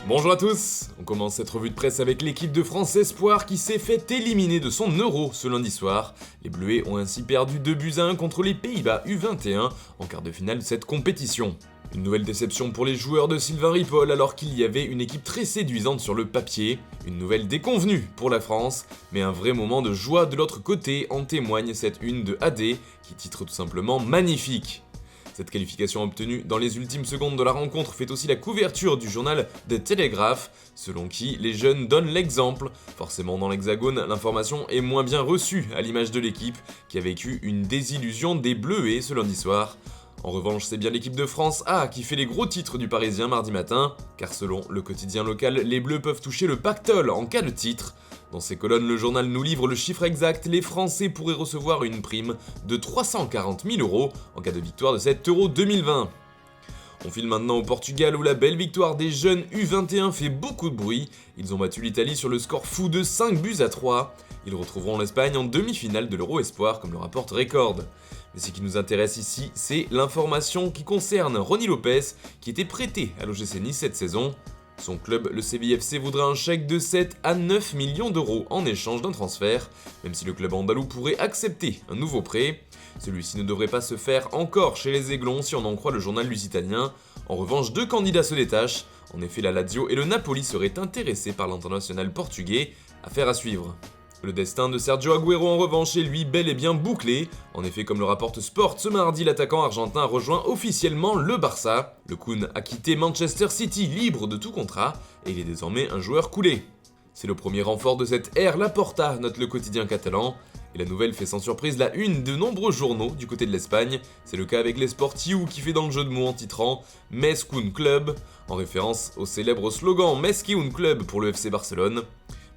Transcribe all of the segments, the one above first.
Bonjour à tous. On commence cette revue de presse avec l'équipe de France Espoir qui s'est fait éliminer de son Euro ce lundi soir. Les Bleuets ont ainsi perdu 2-1 contre les Pays-Bas U21 en quart de finale de cette compétition. Une nouvelle déception pour les joueurs de Sylvain Ripoll alors qu'il y avait une équipe très séduisante sur le papier. Une nouvelle déconvenue pour la France, mais un vrai moment de joie de l'autre côté en témoigne cette une de AD qui titre tout simplement Magnifique. Cette qualification obtenue dans les ultimes secondes de la rencontre fait aussi la couverture du journal The Telegraph, selon qui les jeunes donnent l'exemple. Forcément dans l'Hexagone, l'information est moins bien reçue à l'image de l'équipe qui a vécu une désillusion des Bleuets ce lundi soir. En revanche, c'est bien l'équipe de France A qui fait les gros titres du Parisien mardi matin, car selon le quotidien local, les Bleus peuvent toucher le pactole en cas de titre. Dans ses colonnes, le journal nous livre le chiffre exact, les Français pourraient recevoir une prime de 340 000 € en cas de victoire de cet Euro 2020. On file maintenant au Portugal où la belle victoire des jeunes U21 fait beaucoup de bruit. Ils ont battu l'Italie sur le score fou de 5-3. Ils retrouveront l'Espagne en demi-finale de l'Euro Espoir comme le rapporte Record. Mais ce qui nous intéresse ici, c'est l'information qui concerne Rony Lopez qui était prêté à l'OGC Nice cette saison. Son club, le CVFC, voudrait un chèque de 7 à 9 millions d'euros en échange d'un transfert, même si le club andalou pourrait accepter un nouveau prêt. Celui-ci ne devrait pas se faire encore chez les Aiglons si on en croit le journal lusitanien. En revanche, deux candidats se détachent. En effet, la Lazio et le Napoli seraient intéressés par l'international portugais. Affaire à suivre. Le destin de Sergio Agüero en revanche est lui bel et bien bouclé. En effet, comme le rapporte Sport, ce mardi, l'attaquant argentin a rejoint officiellement le Barça. Le Kun a quitté Manchester City libre de tout contrat et il est désormais un joueur coulé. C'est le premier renfort de cette ère Laporta, note le quotidien catalan. Et la nouvelle fait sans surprise la une de nombreux journaux du côté de l'Espagne. C'est le cas avec l'Esportiu qui fait dans le jeu de mots en titrant Mes Kun Club, en référence au célèbre slogan Mes Kun Club pour le FC Barcelone.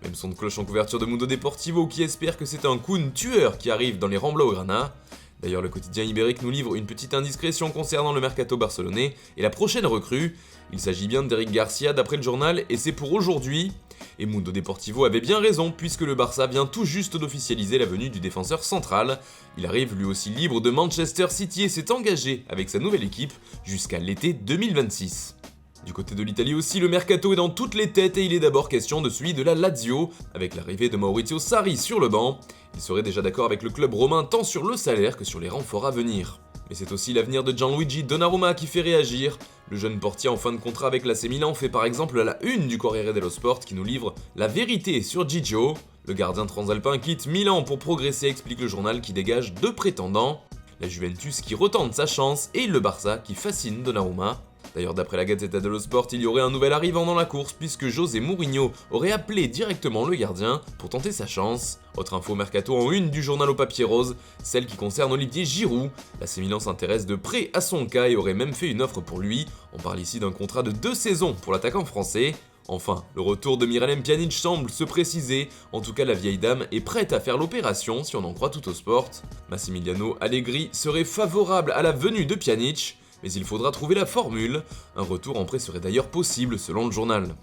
Même son de cloche en couverture de Mundo Deportivo qui espère que c'est un Kun tueur qui arrive dans les rangs blaugrana. D'ailleurs, le quotidien ibérique nous livre une petite indiscrétion concernant le mercato barcelonais et la prochaine recrue. Il s'agit bien d'Eric Garcia d'après le journal et c'est pour aujourd'hui. Et Mundo Deportivo avait bien raison puisque le Barça vient tout juste d'officialiser la venue du défenseur central. Il arrive lui aussi libre de Manchester City et s'est engagé avec sa nouvelle équipe jusqu'à l'été 2026. Du côté de l'Italie aussi, le mercato est dans toutes les têtes et il est d'abord question de celui de la Lazio, avec l'arrivée de Maurizio Sarri sur le banc. Il serait déjà d'accord avec le club romain tant sur le salaire que sur les renforts à venir. Mais c'est aussi l'avenir de Gianluigi Donnarumma qui fait réagir. Le jeune portier en fin de contrat avec l'AC Milan fait par exemple la une du Corriere dello Sport qui nous livre la vérité sur Gigio. Le gardien transalpin quitte Milan pour progresser, explique le journal qui dégage deux prétendants. La Juventus qui retente sa chance et le Barça qui fascine Donnarumma. D'ailleurs, d'après la Gazzetta dello Sport, il y aurait un nouvel arrivant dans la course puisque José Mourinho aurait appelé directement le gardien pour tenter sa chance. Autre info mercato en une du journal au papier rose, celle qui concerne Olivier Giroud. L'AC Milan s'intéresse de près à son cas et aurait même fait une offre pour lui. On parle ici d'un contrat de 2 saisons pour l'attaquant français. Enfin, le retour de Miralem Pjanic semble se préciser, en tout cas la vieille dame est prête à faire l'opération si on en croit tout au sport. Massimiliano Allegri serait favorable à la venue de Pjanic, mais il faudra trouver la formule. Un retour en prêt serait d'ailleurs possible selon le journal.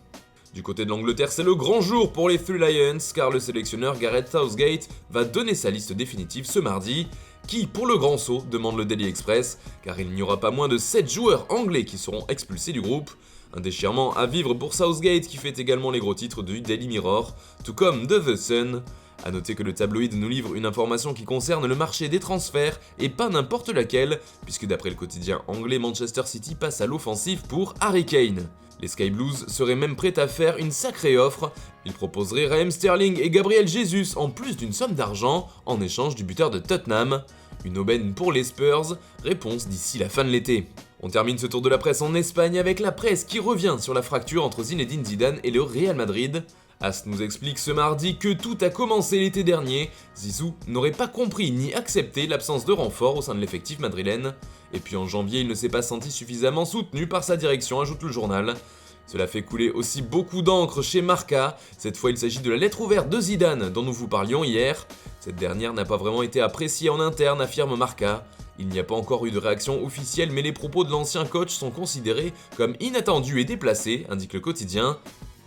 Du côté de l'Angleterre, c'est le grand jour pour les Three Lions, car le sélectionneur Gareth Southgate va donner sa liste définitive ce mardi. Qui, pour le grand saut, demande le Daily Express, car il n'y aura pas moins de 7 joueurs anglais qui seront expulsés du groupe. Un déchirement à vivre pour Southgate qui fait également les gros titres du Daily Mirror, tout comme de The Sun. A noter que le tabloïd nous livre une information qui concerne le marché des transferts et pas n'importe laquelle, puisque d'après le quotidien anglais, Manchester City passe à l'offensive pour Harry Kane. Les Sky Blues seraient même prêts à faire une sacrée offre. Ils proposeraient Raheem Sterling et Gabriel Jesus en plus d'une somme d'argent en échange du buteur de Tottenham. Une aubaine pour les Spurs, réponse d'ici la fin de l'été. On termine ce tour de la presse en Espagne avec la presse qui revient sur la fracture entre Zinedine Zidane et le Real Madrid. As nous explique ce mardi que tout a commencé l'été dernier. Zizou n'aurait pas compris ni accepté l'absence de renfort au sein de l'effectif madrilène. Et puis en janvier, il ne s'est pas senti suffisamment soutenu par sa direction, ajoute le journal. Cela fait couler aussi beaucoup d'encre chez Marca. Cette fois, il s'agit de la lettre ouverte de Zidane dont nous vous parlions hier. Cette dernière n'a pas vraiment été appréciée en interne, affirme Marca. Il n'y a pas encore eu de réaction officielle, mais les propos de l'ancien coach sont considérés comme inattendus et déplacés, indique le quotidien.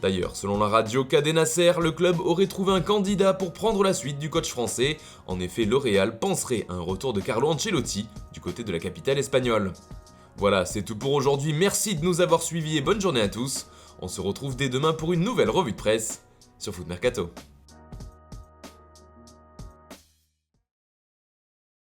D'ailleurs, selon la radio Cadena Ser, le club aurait trouvé un candidat pour prendre la suite du coach français. En effet, le Real penserait à un retour de Carlo Ancelotti du côté de la capitale espagnole. Voilà, c'est tout pour aujourd'hui, merci de nous avoir suivis et bonne journée à tous. On se retrouve dès demain pour une nouvelle revue de presse sur Foot Mercato.